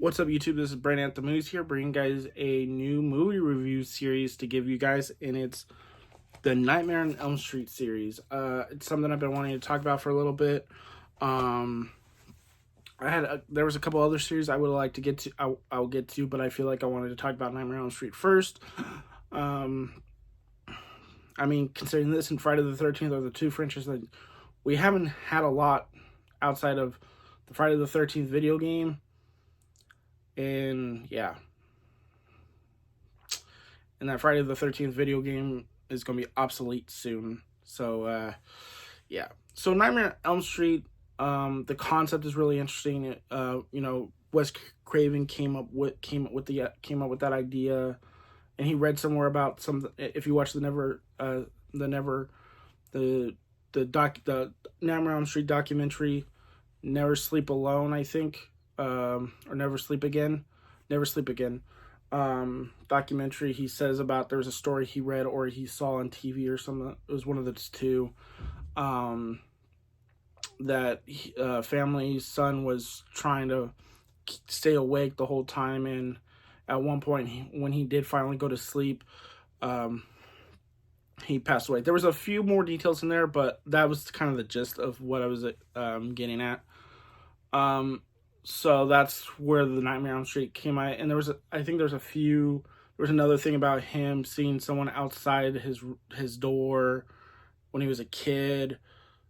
What's up, YouTube? This is Brandon at the Movies here, bringing guys a new movie review series to give you guys, and it's the Nightmare on Elm Street series. It's something I've been wanting to talk about for a little bit. There was a couple other series I would like to get to. I'll get to, but I feel like I wanted to talk about Nightmare on Elm Street first. Considering this and Friday the 13th are the two franchises that we haven't had a lot outside of the Friday the 13th video game. And yeah, and that Friday the 13th video game is going to be obsolete soon. So yeah, so Nightmare on Elm Street, the concept is really interesting. Wes Craven came up with that idea, and he read somewhere about some. If you watch the Nightmare on Elm Street documentary, Never Sleep Alone, I think. Or Never Sleep Again documentary, he says about there was a story he read or he saw on TV or something. It was one of the two, that family's son was trying to stay awake the whole time, and at one point when he did finally go to sleep, he passed away. There was a few more details in there, but that was kind of the gist of what I was getting at. So that's where the Nightmare on Elm Street came out. And there was another thing about him seeing someone outside his door when he was a kid,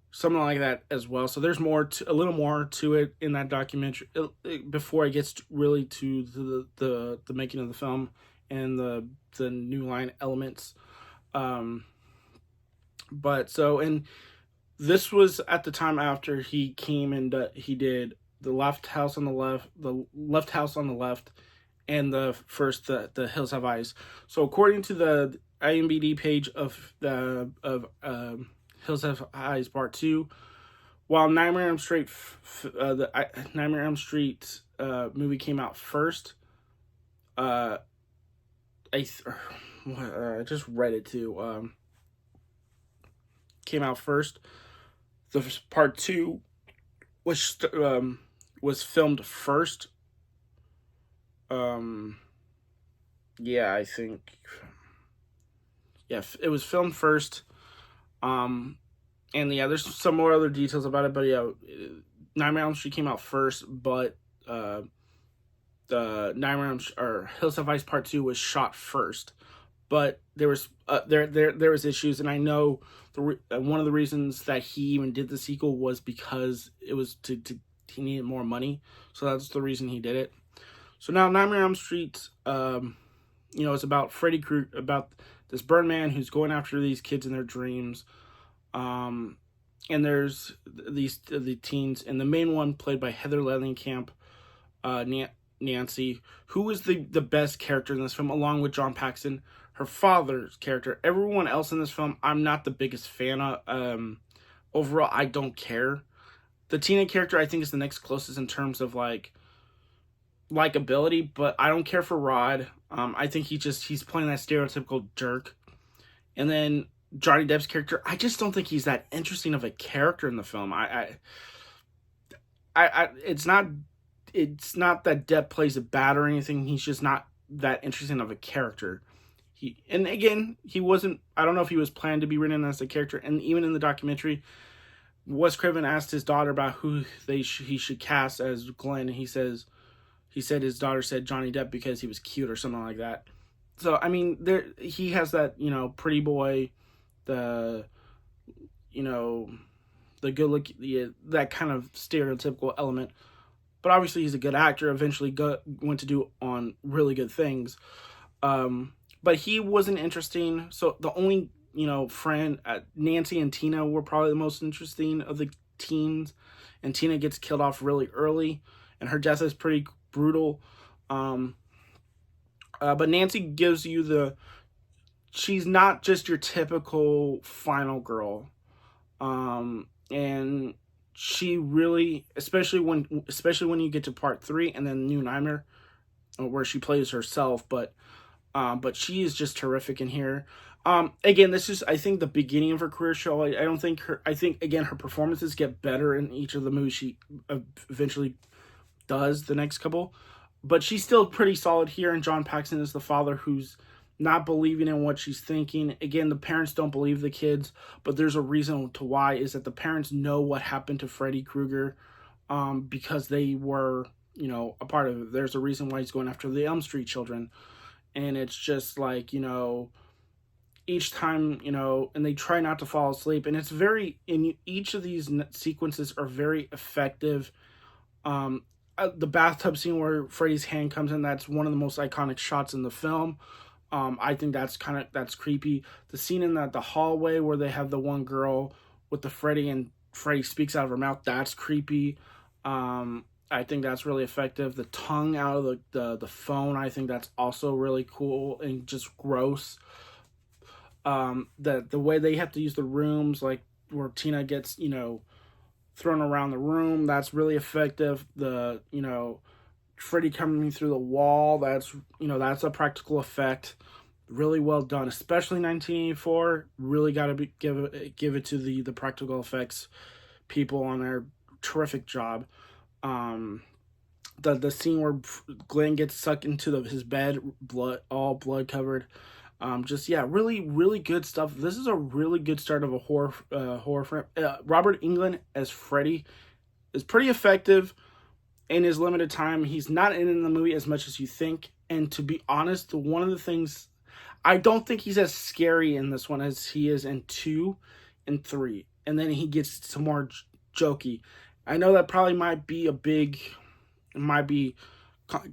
something like that as well. So there's a little more to it in that documentary before it gets really to the making of the film and the New Line elements. And this was at the time after he came and he did the Left House on the Left, and the Hills Have Eyes. So according to the IMDb page of Hills Have Eyes Part 2, while Nightmare on Elm Street, Nightmare on Elm Street movie came out first, I just read it too. Came out first. The Part 2 was filmed first. Yeah, I think. Yeah, it was filmed first. And yeah, there's some more other details about it, but yeah, Nightmare on Elm Street came out first, but the Nightmare on or Hills Have Eyes Part 2 was shot first. But there was issues, and I know one of the reasons that he even did the sequel was because it was he needed more money, so that's the reason he did it. So now Nightmare on Elm Street, it's about Freddy Krueger, about this burn man who's going after these kids in their dreams, and there's the teens, and the main one played by Heather Langenkamp, Nancy, who is the best character in this film, along with John Paxton, her father's character. Everyone else in this film, I'm not the biggest fan of. Overall, I don't care. The Tina character, I think, is the next closest in terms of likability, but I don't care for Rod. I think he's playing that stereotypical jerk. And then Johnny Depp's character, I just don't think he's that interesting of a character in the film. It's not that Depp plays it bad or anything. He's just not that interesting of a character. He wasn't. I don't know if he was planned to be written as a character. And even in the documentary, Wes Craven asked his daughter about who he should cast as Glenn, and he said his daughter said Johnny Depp because he was cute or something like that. So I mean, he has that pretty boy, the good look, that kind of stereotypical element. But obviously he's a good actor. Eventually went to do on really good things. But he wasn't interesting. So the only friend, Nancy and Tina were probably the most interesting of the teens, and Tina gets killed off really early, and her death is pretty brutal. But Nancy gives you she's not just your typical final girl, and she really, especially when you get to Part 3 and then New Nightmare, where she plays herself, but she is just terrific in here. Again, this is, I think, the beginning of her career show. I think, again, her performances get better in each of the movies she eventually does, the next couple. but she's still pretty solid here, and John Paxton is the father who's not believing in what she's thinking. Again, the parents don't believe the kids, but there's a reason to why, is that the parents know what happened to Freddy Krueger, because they were, a part of it. There's a reason why he's going after the Elm Street children. And it's just like, each time, and they try not to fall asleep. And it's in each of these sequences are very effective. The bathtub scene where Freddy's hand comes in, that's one of the most iconic shots in the film. I think that's creepy. The scene in the hallway where they have the one girl with the Freddy and Freddy speaks out of her mouth, that's creepy. I think that's really effective. The tongue out of the phone, I think that's also really cool and just gross. The way they have to use the rooms, like where Tina gets, thrown around the room, that's really effective. Freddy coming through the wall, that's a practical effect. Really well done, especially 1984. Really got to give it to the practical effects people on their terrific job. The scene where Glenn gets sucked into his bed, all blood covered. Really, really good stuff. This is a really good start of a horror film. Robert Englund as Freddy is pretty effective in his limited time. He's not in the movie as much as you think. And to be honest, one of the things, I don't think he's as scary in this one as he is in 2 and 3. And then he gets some more jokey. I know that probably might be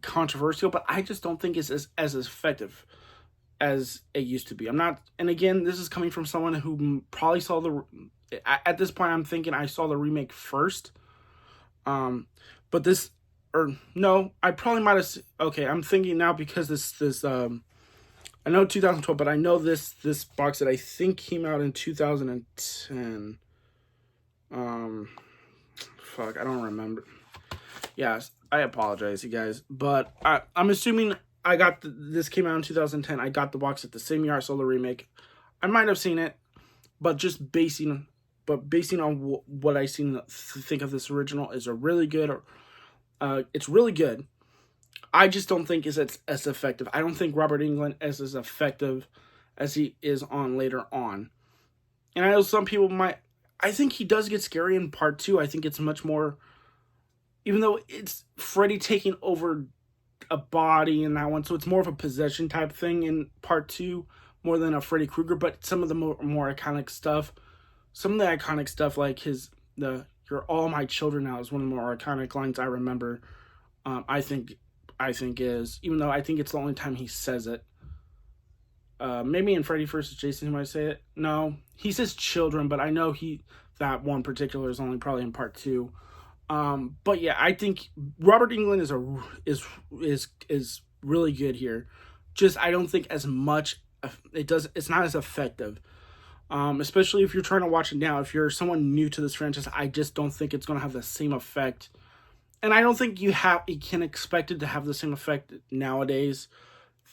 controversial, but I just don't think it's as effective as it used to be. And again, this is coming from someone who probably saw at this point, I'm thinking I saw the remake first. But this, or no, I probably might have, okay, I'm thinking now because this, I know 2012, but I know this box that I think came out in 2010. I don't remember. Yes, I apologize, you guys, but I'm assuming I got this came out in 2010. I got the box at the same year I saw the remake. I might have seen it, but basing on what I think of this original is it's really good. I just don't think it's as effective. I don't think Robert Englund is as effective as he is on later on. And I know some people I think he does get scary in part 2. I think it's much more, even though it's Freddy taking over a body in that one, so it's more of a possession type thing in part 2 more than a Freddy Krueger. But some of the more iconic stuff, like "You're all my children now" is one of the more iconic lines I remember. I think is, even though I think it's the only time he says it. Maybe in Freddy vs. Jason he might say it. No, he says children, but I know that one particular is only probably in part 2. But yeah, I think Robert Englund is really good here. Just I don't think as much it's not as effective. Especially if you're trying to watch it now. If you're someone new to this franchise, I just don't think it's gonna have the same effect. And I don't think you can expect it to have the same effect nowadays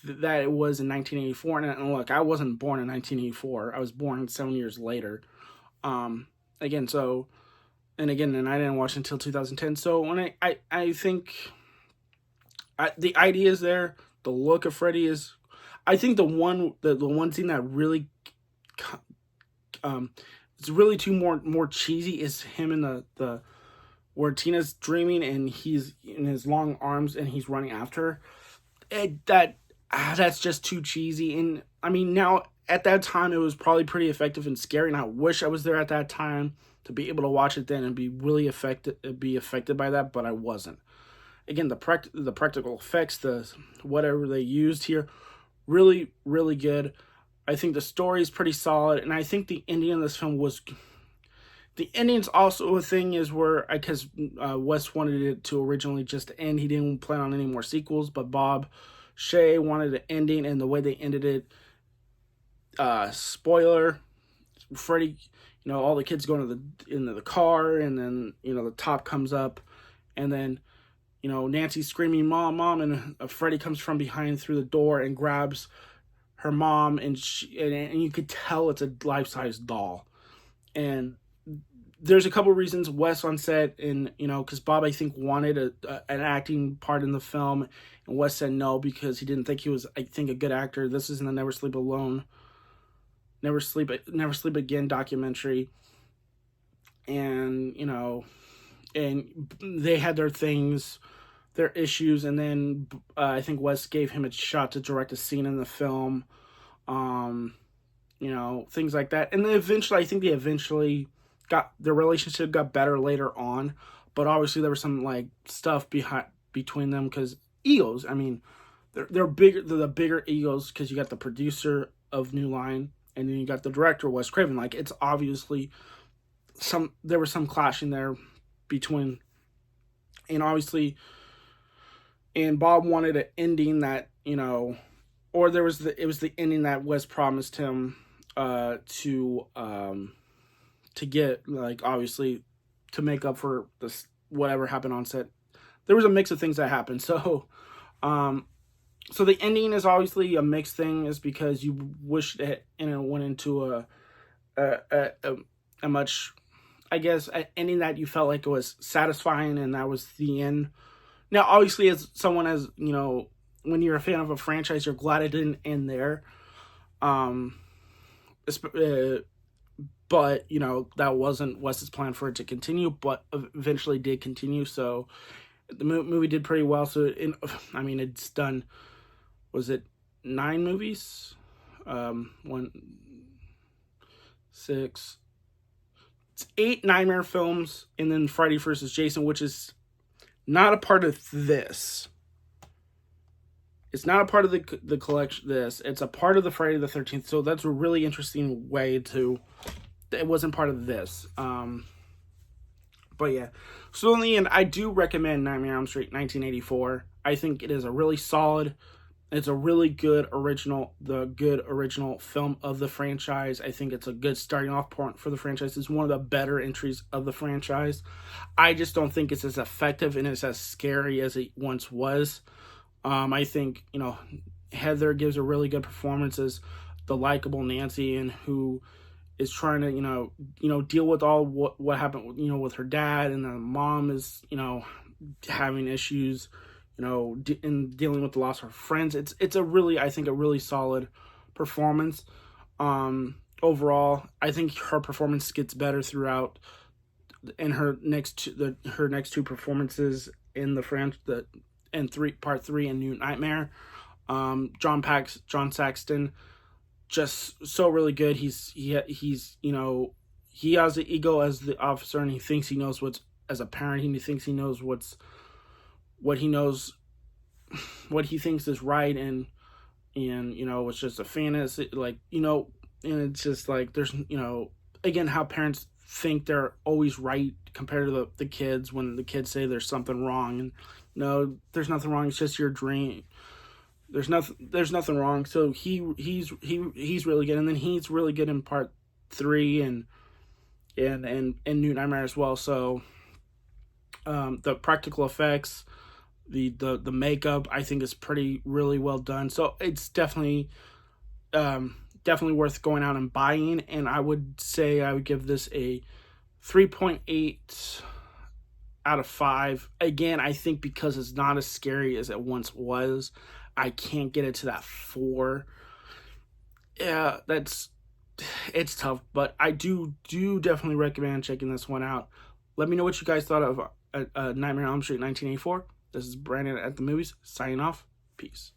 that it was in 1984. And look, I wasn't born in 1984. I was born 7 years later. And I didn't watch it until 2010. So when I think the idea is there, the look of Freddy is, I think the one scene that really, it's really too more cheesy is him in the where Tina's dreaming and he's in his long arms and he's running after her. That's just too cheesy. And I mean, now at that time it was probably pretty effective and scary, and I wish I was there at that time to be able to watch it then and be really affected by that, but I wasn't. Again, the practical effects, the whatever they used here, really, really good. I think the story is pretty solid, and I think the ending of this film was. The ending's also a thing is where, because Wes wanted it to originally just end. He didn't plan on any more sequels, but Bob Shaye wanted an ending, and the way they ended it, spoiler, Freddy, all the kids go into the car, and then, the top comes up, and then, Nancy's screaming, "Mom, Mom," and Freddy comes from behind through the door and grabs her mom, and you could tell it's a life-size doll. And there's a couple reasons Wes on set, and because Bob, I think, wanted an acting part in the film, and Wes said no because he didn't think he was, I think, a good actor. This is in the Never Sleep Alone, Never Sleep Again documentary, and and they had their things, their issues, and then I think Wes gave him a shot to direct a scene in the film, things like that, and then eventually, I think they eventually got their relationship got better later on, but obviously there was some like stuff between them because egos. I mean, they're bigger. They're the bigger egos because you got the producer of New Line, and then you got the director Wes Craven. Like, it's obviously there was some clashing there between, and obviously, and Bob wanted an ending that or it was the ending that Wes promised him to get, like, obviously, to make up for this whatever happened on set. There was a mix of things that happened. So the ending is obviously a mixed thing, is because you wish that it went into a much, I guess, an ending that you felt like it was satisfying, and that was the end. Now, obviously, as someone, as when you're a fan of a franchise, you're glad it didn't end there. But that wasn't Wes's plan for it to continue, but eventually did continue. So the movie did pretty well. So it's done. Was it 9 movies? 6. It's 8 Nightmare films, and then Freddy vs. Jason, which is not a part of this. It's not a part of the collection. It's a part of the Friday the 13th. So that's a really interesting way to. It wasn't part of this. But yeah. So in the end, I do recommend Nightmare on Elm Street 1984. I think it is a really solid. It's a really good original film of the franchise. I think it's a good starting off point for the franchise. It's one of the better entries of the franchise. I just don't think it's as effective and it's as scary as it once was. I think, Heather gives a really good performance as the likable Nancy, and who is trying to, deal with all what happened, with her dad, and the mom is, having issues, in dealing with the loss of her friends. It's a really, I think, a really solid performance. Overall, I think her performance gets better throughout in her next two performances in the part 3 in New Nightmare. John Saxon, just so really good. He has the ego as the officer, and he thinks he knows what's, as a parent, he thinks he knows what he thinks is right, and it's just a fantasy, and it's just like, there's, again, how parents think they're always right compared to the kids, when the kids say there's something wrong, and no, there's nothing wrong, it's just your dream. There's nothing wrong. So he's really good, and then he's really good in part 3 and New Nightmare as well. So the practical effects, the makeup, I think, is really well done. So it's definitely worth going out and buying. And I would say I would give this a 3.8 out of 5. Again, I think because it's not as scary as it once was, I can't get it to that 4. Yeah, it's tough, but I do definitely recommend checking this one out. Let me know what you guys thought of Nightmare on Elm Street 1984. This is Brandon at the Movies, signing off. Peace.